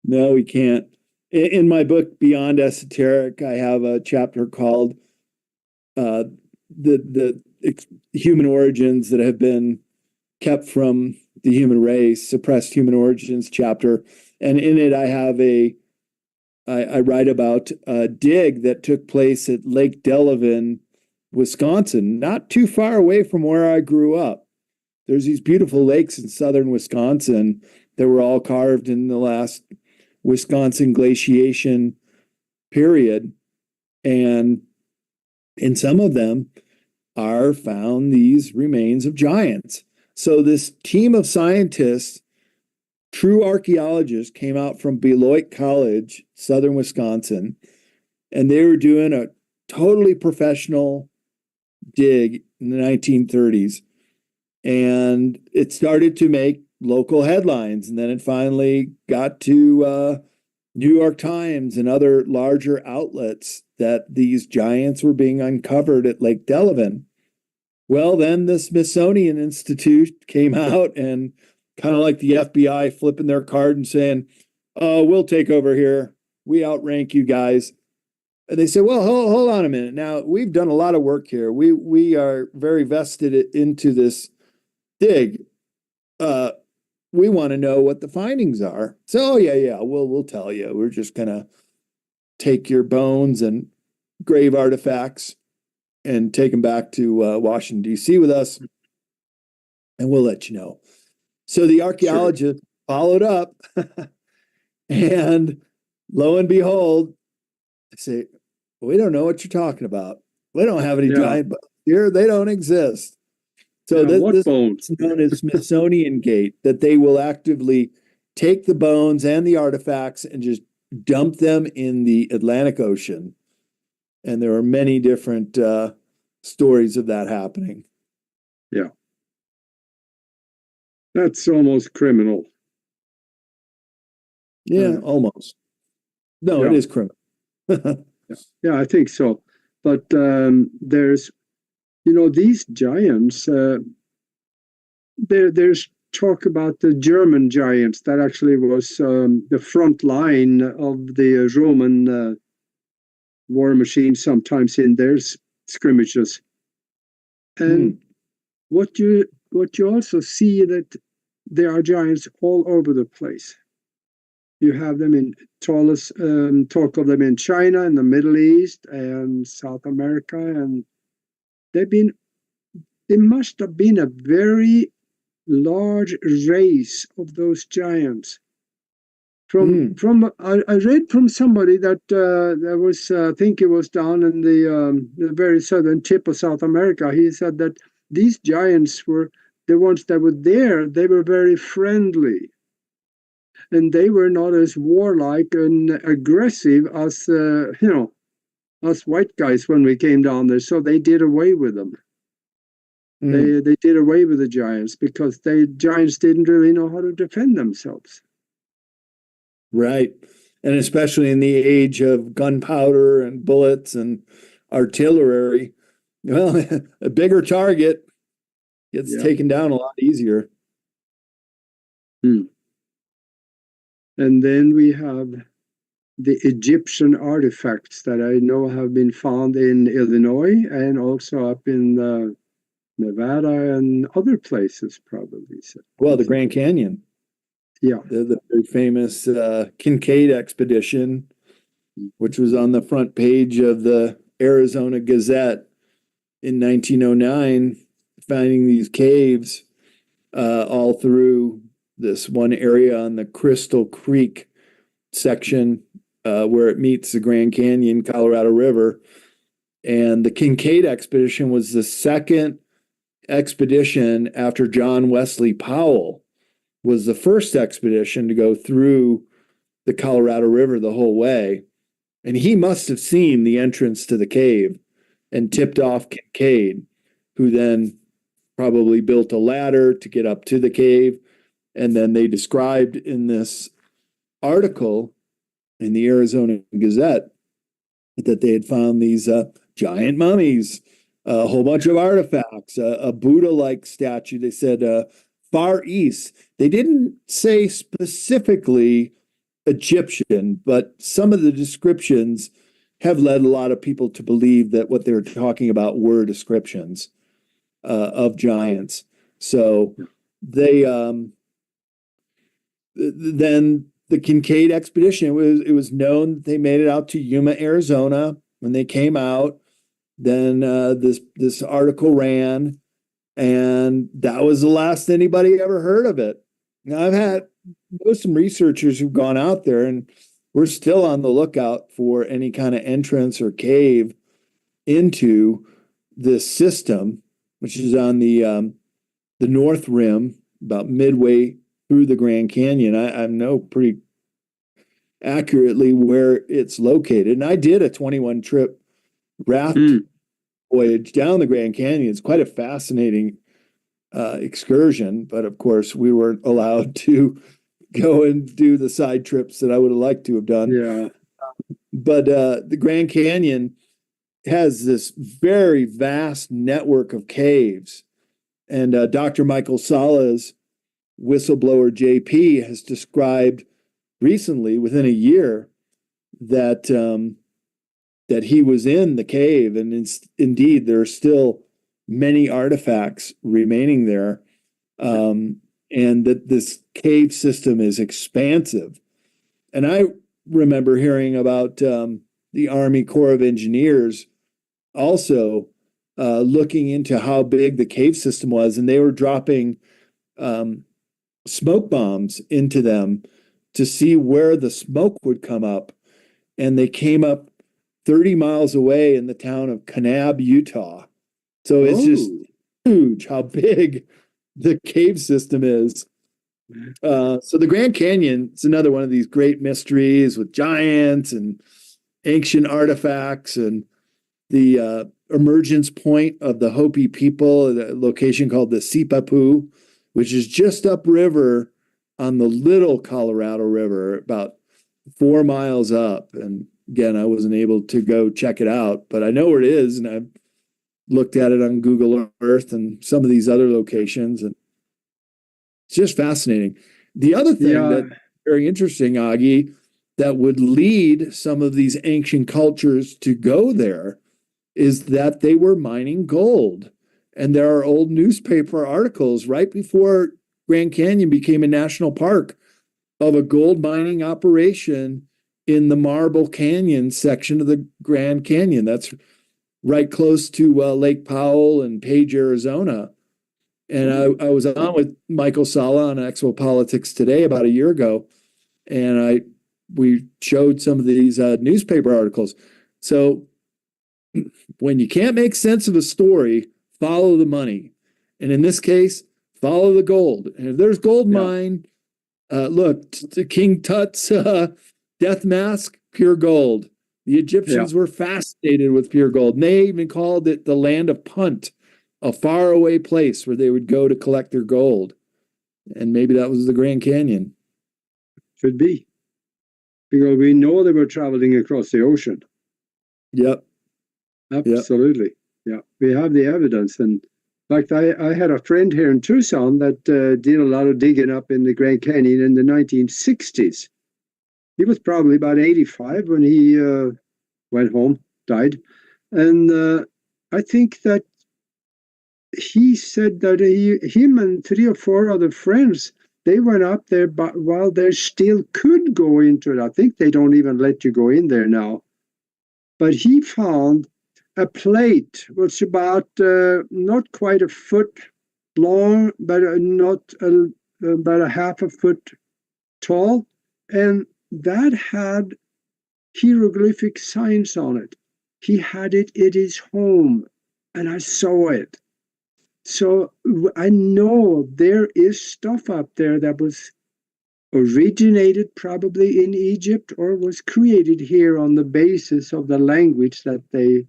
[SPEAKER 2] No, we can't. In my book, Beyond Esoteric, I have a chapter called the human origins that have been kept from the human race, suppressed human origins chapter. And in it, I write about a dig that took place at Lake Delavan, Wisconsin, not too far away from where I grew up. There's these beautiful lakes in southern Wisconsin that were all carved in the last Wisconsin glaciation period. And in some of them are found these remains of giants. So this team of scientists, true archaeologists, came out from Beloit College, southern Wisconsin, and they were doing a totally professional dig in the 1930s. And it started to make local headlines. And then it finally got to New York Times and other larger outlets that these giants were being uncovered at Lake Delavan. Well, then the Smithsonian Institute came out and kind of like the FBI flipping their card and saying, we'll take over here. We outrank you guys. And they said, well, hold on a minute. Now, we've done a lot of work here. We are very vested into this dig. We want to know what the findings are. So, yeah, we'll tell you. We're just going to take your bones and grave artifacts and take them back to Washington, D.C. with us, and we'll let you know. So the archaeologist followed up, and lo and behold, they say, we don't know what you're talking about. We don't have any giant bones here. They don't exist. So this is known as Smithsonian Gate, that they will actively take the bones and the artifacts and just dump them in the Atlantic Ocean. And there are many different stories of that happening.
[SPEAKER 1] Yeah. That's almost criminal.
[SPEAKER 2] Yeah, almost. No, it is criminal.
[SPEAKER 1] Yeah, I think so. But there's these giants, there's talk about the German giants that actually was the front line of the Roman war machine, sometimes in their scrimmages. And what you also see that there are giants all over the place. You have them in talk of them in China, in the Middle East, and South America, and they must have been a very large race of those giants. I read from somebody that there was, I think it was down in the very southern tip of South America. He said that these giants were the ones that were there. They were very friendly, and they were not as warlike and aggressive as us white guys when we came down there. So they did away with them. They did away with the giants because giants didn't really know how to defend themselves.
[SPEAKER 2] Right. And especially in the age of gunpowder and bullets and artillery, well, a bigger target gets taken down a lot easier.
[SPEAKER 1] And then we have the Egyptian artifacts that I know have been found in Illinois and also up in Nevada and other places, probably.
[SPEAKER 2] Well, the Grand Canyon.
[SPEAKER 1] Yeah.
[SPEAKER 2] The very famous Kincaid expedition, which was on the front page of the Arizona Gazette in 1909, finding these caves all through this one area on the Crystal Creek section where it meets the Grand Canyon, Colorado River. And the Kincaid expedition was the second expedition after John Wesley Powell was the first expedition to go through the Colorado River the whole way. And he must have seen the entrance to the cave and tipped off Kincaid, who then probably built a ladder to get up to the cave. And then they described in this article in the Arizona Gazette that they had found these giant mummies, a whole bunch of artifacts, a Buddha-like statue. They said Far East. They didn't say specifically Egyptian, but some of the descriptions have led a lot of people to believe that what they're talking about were descriptions of giants. So they then the Kincaid expedition, it was known that they made it out to Yuma, Arizona. When they came out, then this article ran, and that was the last anybody ever heard of it. Now, I've some researchers who've gone out there, and we're still on the lookout for any kind of entrance or cave into this system, which is on the north rim, about midway through the Grand Canyon. I know pretty accurately where it's located. And I did a 21 trip raft voyage down the Grand Canyon. It's quite a fascinating excursion, but of course we weren't allowed to go and do the side trips that I would have liked to have done.
[SPEAKER 1] Yeah.
[SPEAKER 2] But the Grand Canyon has this very vast network of caves. And Dr. Michael Sala's whistleblower JP has described recently, within a year, that that he was in the cave, and indeed there are still many artifacts remaining there, and that this cave system is expansive. And I remember hearing about the Army Corps of Engineers also looking into how big the cave system was, and they were dropping smoke bombs into them to see where the smoke would come up. And they came up 30 miles away in the town of Kanab, Utah. So it's just huge how big the cave system is. So the Grand Canyon is another one of these great mysteries with giants and ancient artifacts, and the emergence point of the Hopi people, a location called the Sipapu, which is just upriver on the Little Colorado River, about 4 miles up. And again, I wasn't able to go check it out, but I know where it is, and looked at it on Google Earth and some of these other locations, and it's just fascinating. The other thing that's very interesting, Augie, that would lead some of these ancient cultures to go there is that they were mining gold. And there are old newspaper articles right before Grand Canyon became a national park of a gold mining operation in the Marble Canyon section of the Grand Canyon. That's right close to Lake Powell and Page, Arizona. And I was on with Michael Sala on Exopolitics Today about a year ago, and we showed some of these newspaper articles. So when you can't make sense of a story, follow the money. And in this case, follow the gold. And if there's gold mine, look, King Tut's death mask, pure gold. The Egyptians were fascinated with pure gold. And they even called it the land of Punt, a faraway place where they would go to collect their gold. And maybe that was the Grand Canyon.
[SPEAKER 1] Should be. Because we know they were traveling across the ocean.
[SPEAKER 2] Yep.
[SPEAKER 1] Absolutely. Yeah. We have the evidence. And in fact, I had a friend here in Tucson that did a lot of digging up in the Grand Canyon in the 1960s. He was probably about 85 when he went home, died. And I think that he said that him and 3 or 4 other friends, they went up there while they still could go into it. I think they don't even let you go in there now. But he found a plate which about not quite a foot long, but about a half a foot tall, and that had hieroglyphic signs on it. He had it at his home, and I saw it. So I know there is stuff up there that was originated probably in Egypt or was created here on the basis of the language that they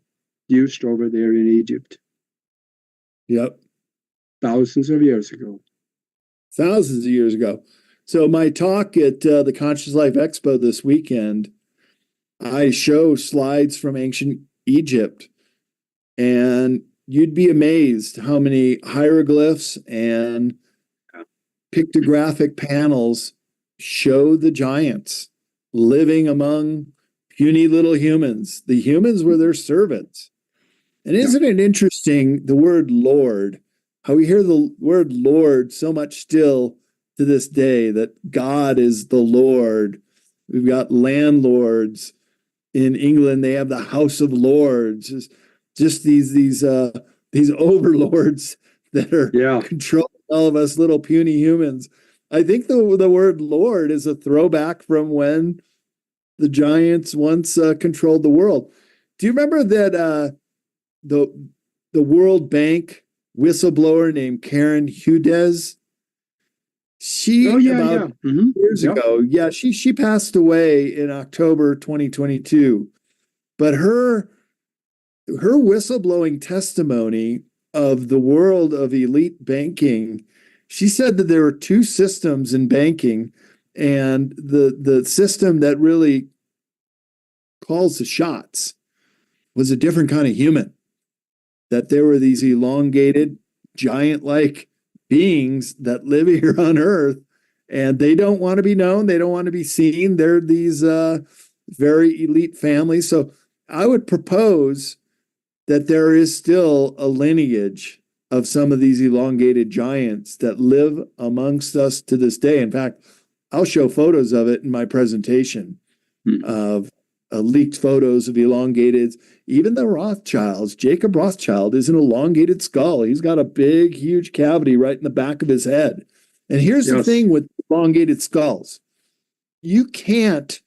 [SPEAKER 1] used over there in Egypt.
[SPEAKER 2] Yep.
[SPEAKER 1] Thousands of years ago.
[SPEAKER 2] Thousands of years ago. So my talk at the Conscious Life Expo this weekend, I show slides from ancient Egypt, and you'd be amazed how many hieroglyphs and pictographic panels show the giants living among puny little humans. The humans were their servants. And isn't it interesting, the word Lord, how we hear the word Lord so much still to this day, that God is the Lord. We've got landlords in England. They have the House of Lords, just these overlords that are controlling all of us little puny humans. I think the word Lord is a throwback from when the giants once controlled the world. Do you remember that the World Bank whistleblower named Karen Hudez? She years ago, she passed away in October 2022. But her whistleblowing testimony of the world of elite banking, she said that there were 2 systems in banking, and the system that really calls the shots was a different kind of human. That there were these elongated, giant-like beings that live here on Earth, and they don't want to be known. They don't want to be seen. They're these very elite families. So I would propose that there is still a lineage of some of these elongated giants that live amongst us to this day. In fact, I'll show photos of it in my presentation of leaked photos of elongated. Even the Rothschilds, Jacob Rothschild is an elongated skull. He's got a big, huge cavity right in the back of his head. And here's the thing with elongated skulls. You can't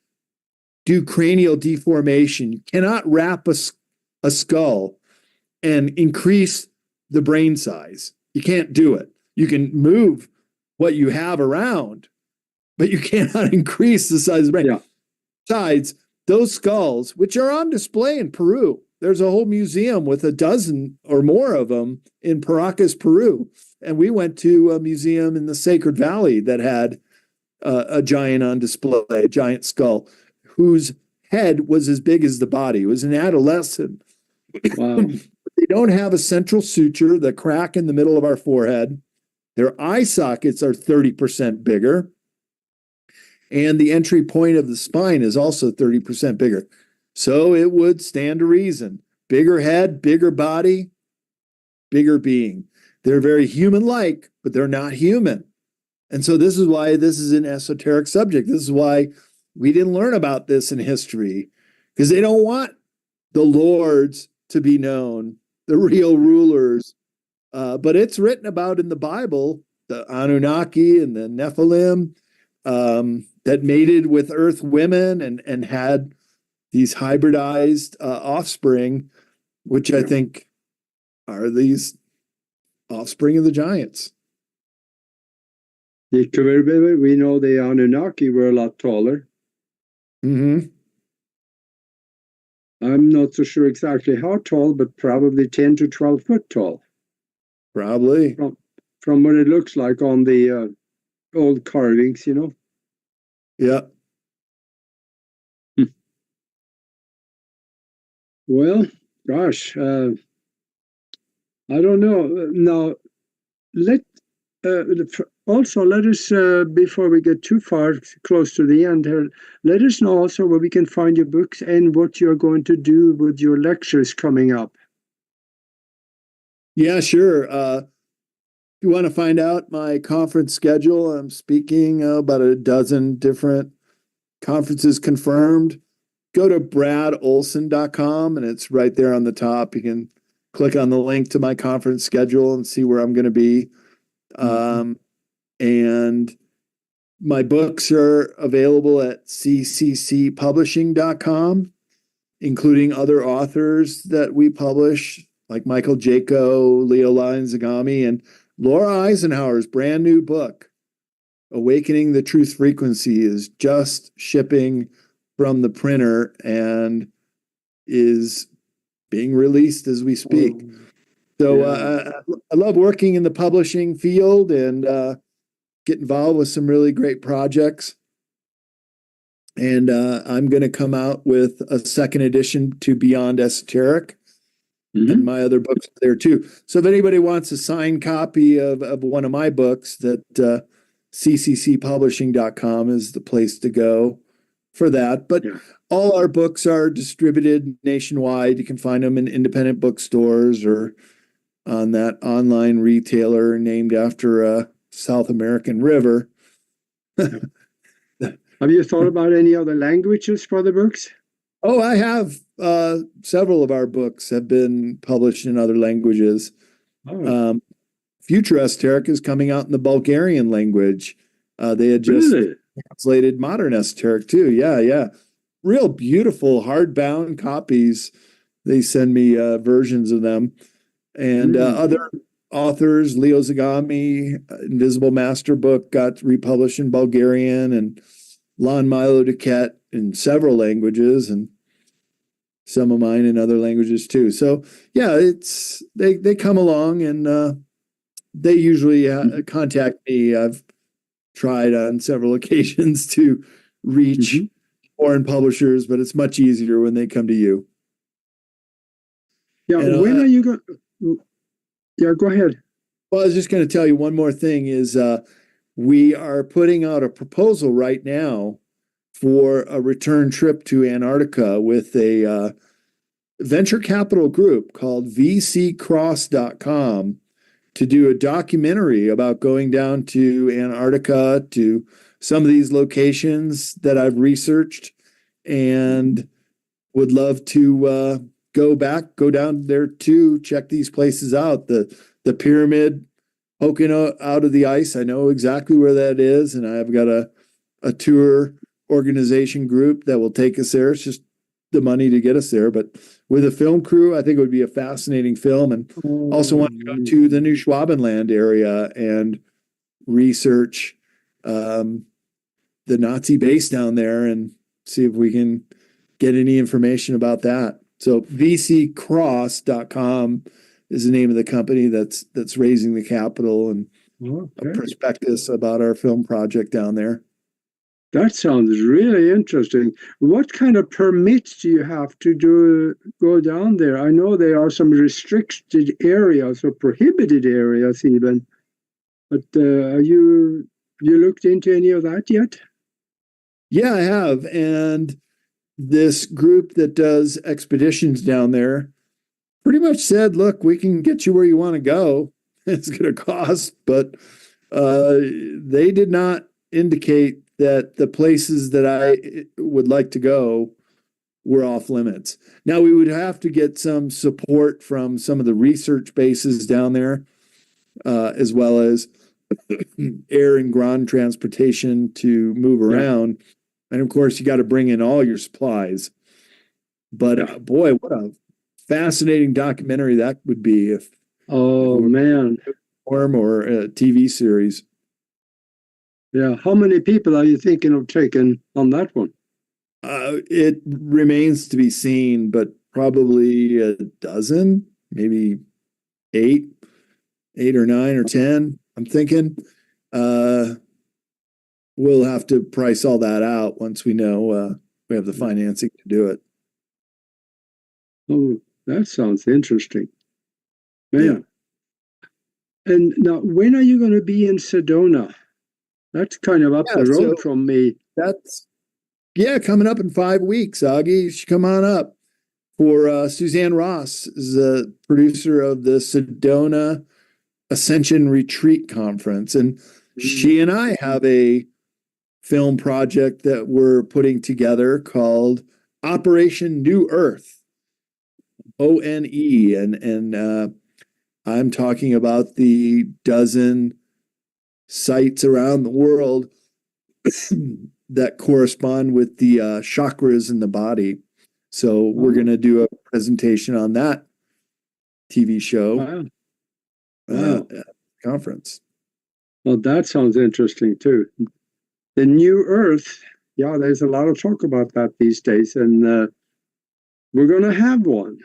[SPEAKER 2] do cranial deformation. You cannot wrap a skull and increase the brain size. You can't do it. You can move what you have around, but you cannot increase the size of the brain. Yeah. Besides, those skulls, which are on display in Peru, there's a whole museum with a dozen or more of them in Paracas, Peru. And we went to a museum in the Sacred Valley that had a giant on display, a giant skull, whose head was as big as the body. It was an adolescent.
[SPEAKER 1] Wow.
[SPEAKER 2] They don't have a central suture, the crack in the middle of our forehead. Their eye sockets are 30% bigger. And the entry point of the spine is also 30% bigger. So it would stand to reason. Bigger head, bigger body, bigger being. They're very human-like, but they're not human. And so this is why this is an esoteric subject. This is why we didn't learn about this in history, because they don't want the lords to be known, the real rulers. But it's written about in the Bible, the Anunnaki and the Nephilim, that mated with earth women and had these hybridized offspring, which I think are these offspring of the giants.
[SPEAKER 1] We know the Anunnaki were a lot taller.
[SPEAKER 2] Mm-hmm.
[SPEAKER 1] I'm not so sure exactly how tall, but probably 10 to 12 foot tall.
[SPEAKER 2] Probably.
[SPEAKER 1] From what it looks like on the old carvings, you know.
[SPEAKER 2] Yeah.
[SPEAKER 1] Well, gosh, I don't know. Now, also let us, before we get too far close to the end here, let us know also where we can find your books and what you're going to do with your lectures coming up.
[SPEAKER 2] Yeah, sure. If you want to find out my conference schedule, I'm speaking about a dozen different conferences confirmed. Go to bradolsen.com and it's right there on the top. You can click on the link to my conference schedule and see where I'm going to be. And my books are available at cccpublishing.com, including other authors that we publish, like Michael Jaco, Leo Zagami, and Laura Eisenhower's brand new book, Awakening the Truth Frequency, is just shipping from the printer and is being released as we speak. So I love working in the publishing field and get involved with some really great projects. And I'm going to come out with a second edition to Beyond Esoteric. And my other books are there too. So if anybody wants a signed copy of one of my books, that cccpublishing.com is the place to go for that. But all our books are distributed nationwide. You can find them in independent bookstores or on that online retailer named after a South American river.
[SPEAKER 1] Have you thought about any other languages for the books?
[SPEAKER 2] Oh, I have. Several of our books have been published in other languages. Future Esoteric is coming out in the Bulgarian language. They had just translated Modern Esoteric too. Yeah. Real beautiful hardbound copies. They send me versions of them. And other authors, Leo Zagami, Invisible Master book got republished in Bulgarian, and Lon Milo Duquette in several languages, and some of mine in other languages too. So yeah, it's they come along and they usually contact me. I've tried on several occasions to reach foreign publishers, but it's much easier when they come to you.
[SPEAKER 1] Yeah, and, when are you going? Yeah, go ahead.
[SPEAKER 2] Well, I was just going to tell you one more thing is we are putting out a proposal right now for a return trip to Antarctica with a venture capital group called vccross.com to do a documentary about going down to Antarctica, to some of these locations that I've researched, and would love to go down there too, check these places out. The pyramid poking out of the ice, I know exactly where that is, and I've got a tour organization group that will take us there. It's just the money to get us there, but with a film crew, I think it would be a fascinating film. And also want to go to the New Schwabenland area and research the Nazi base down there and see if we can get any information about that. So vccross.com is the name of the company that's raising the capital, and a prospectus about our film project down there.
[SPEAKER 1] That sounds really interesting. What kind of permits do you have to go down there? I know there are some restricted areas or prohibited areas even, but you looked into any of that yet?
[SPEAKER 2] Yeah, I have. And this group that does expeditions down there pretty much said, look, we can get you where you want to go. It's going to cost, but they did not indicate that the places that I would like to go were off limits. Now, we would have to get some support from some of the research bases down there, as well as air and ground transportation to move
[SPEAKER 1] Yeah.
[SPEAKER 2] around. And of course, you got to bring in all your supplies. But boy, what a fascinating documentary that would be if
[SPEAKER 1] Oh man.
[SPEAKER 2] or a TV series.
[SPEAKER 1] Yeah. How many people are you thinking of taking on that one?
[SPEAKER 2] It remains to be seen, but probably a dozen, maybe eight, 8 or 9 or 10. I'm thinking. We'll have to price all that out once we know we have the financing to do it.
[SPEAKER 1] Oh, that sounds interesting. Man.
[SPEAKER 2] Yeah.
[SPEAKER 1] And now, when are you going to be in Sedona? That's kind of up
[SPEAKER 2] Yeah,
[SPEAKER 1] the road
[SPEAKER 2] so
[SPEAKER 1] from me.
[SPEAKER 2] that's coming up in 5 weeks. Augie, you should come on up. For Suzanne Ross is the producer of the Sedona Ascension Retreat Conference, and she and I have a film project that we're putting together called Operation New Earth, ONE, and I'm talking about the dozen sites around the world that correspond with the chakras in the body. So we're going to do a presentation on that TV show
[SPEAKER 1] Wow. Wow.
[SPEAKER 2] conference.
[SPEAKER 1] Well, that sounds interesting too. The New Earth, yeah, there's a lot of talk about that these days, and we're going to have one.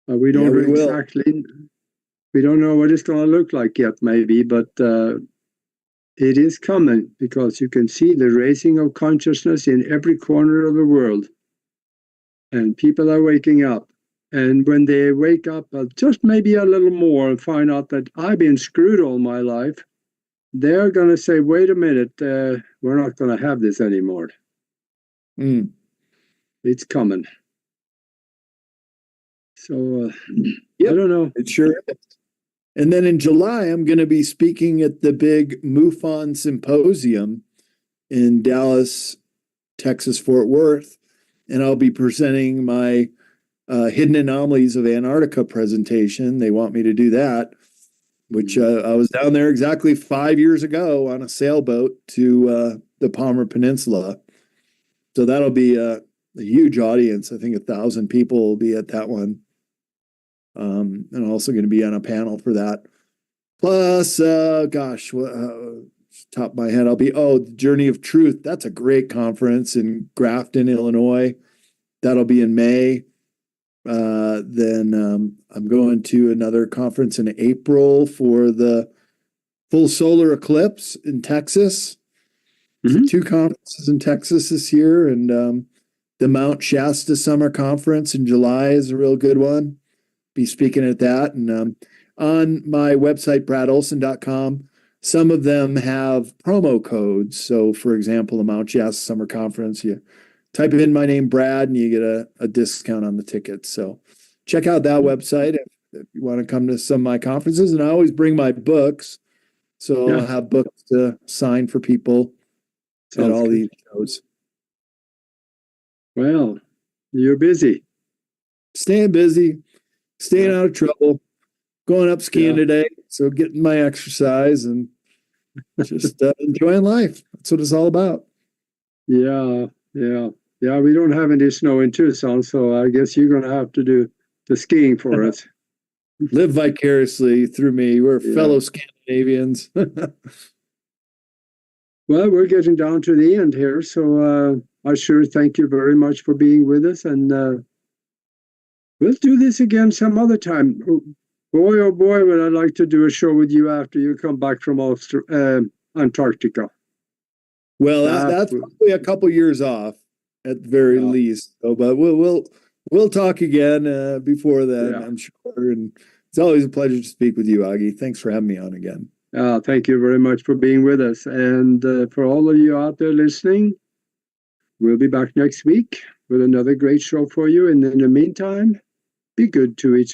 [SPEAKER 1] We don't
[SPEAKER 2] we
[SPEAKER 1] exactly, we don't know what it's going to look like yet, maybe, but it is coming because you can see the raising of consciousness in every corner of the world, and people are waking up. And when they wake up just maybe a little more and find out that I've been screwed all my life, they're going to say, wait a minute, we're not going to have this anymore. It's coming. So, I don't know.
[SPEAKER 2] It sure is. And then in July, I'm going to be speaking at the big MUFON Symposium in Dallas, Texas, Fort Worth. And I'll be presenting my Hidden Anomalies of Antarctica presentation. They want me to do that, which I was down there exactly 5 years ago on a sailboat to the Palmer Peninsula. So that'll be a huge audience. I think 1,000 people will be at that one. And I'm also going to be on a panel for that. Plus, top of my head, I'll be, the Journey of Truth. That's a great conference in Grafton, Illinois. That'll be in May. Then I'm going to another conference in April for the full solar eclipse in Texas. So 2 conferences in Texas this year, and the Mount Shasta Summer Conference in July is a real good one. Be speaking at that, and on my website bradolsen.com, some of them have promo codes. So, for example, the Mount Shasta Summer Conference, you type in my name, Brad, and you get a discount on the tickets. So check out that website if you want to come to some of my conferences. And I always bring my books. So I'll have books to sign for people at all these shows.
[SPEAKER 1] Well, you're busy.
[SPEAKER 2] Staying busy, staying out of trouble, going up skiing today. So getting my exercise and just enjoying life. That's what it's all about.
[SPEAKER 1] Yeah. We don't have any snow in Tucson, so I guess you're going to have to do the skiing for us.
[SPEAKER 2] Live vicariously through me. We're fellow Scandinavians.
[SPEAKER 1] Well, we're getting down to the end here, so I sure thank you very much for being with us, and we'll do this again some other time. Boy, oh boy, would I like to do a show with you after you come back from Antarctica.
[SPEAKER 2] Well,
[SPEAKER 1] That
[SPEAKER 2] that's probably a couple years off at the very
[SPEAKER 1] yeah,
[SPEAKER 2] least. So, but we'll talk again before then,
[SPEAKER 1] yeah.
[SPEAKER 2] I'm sure. And it's always a pleasure to speak with you, Augie. Thanks for having me on again.
[SPEAKER 1] Thank you very much for being with us. And for all of you out there listening, we'll be back next week with another great show for you. And in the meantime, be good to each other.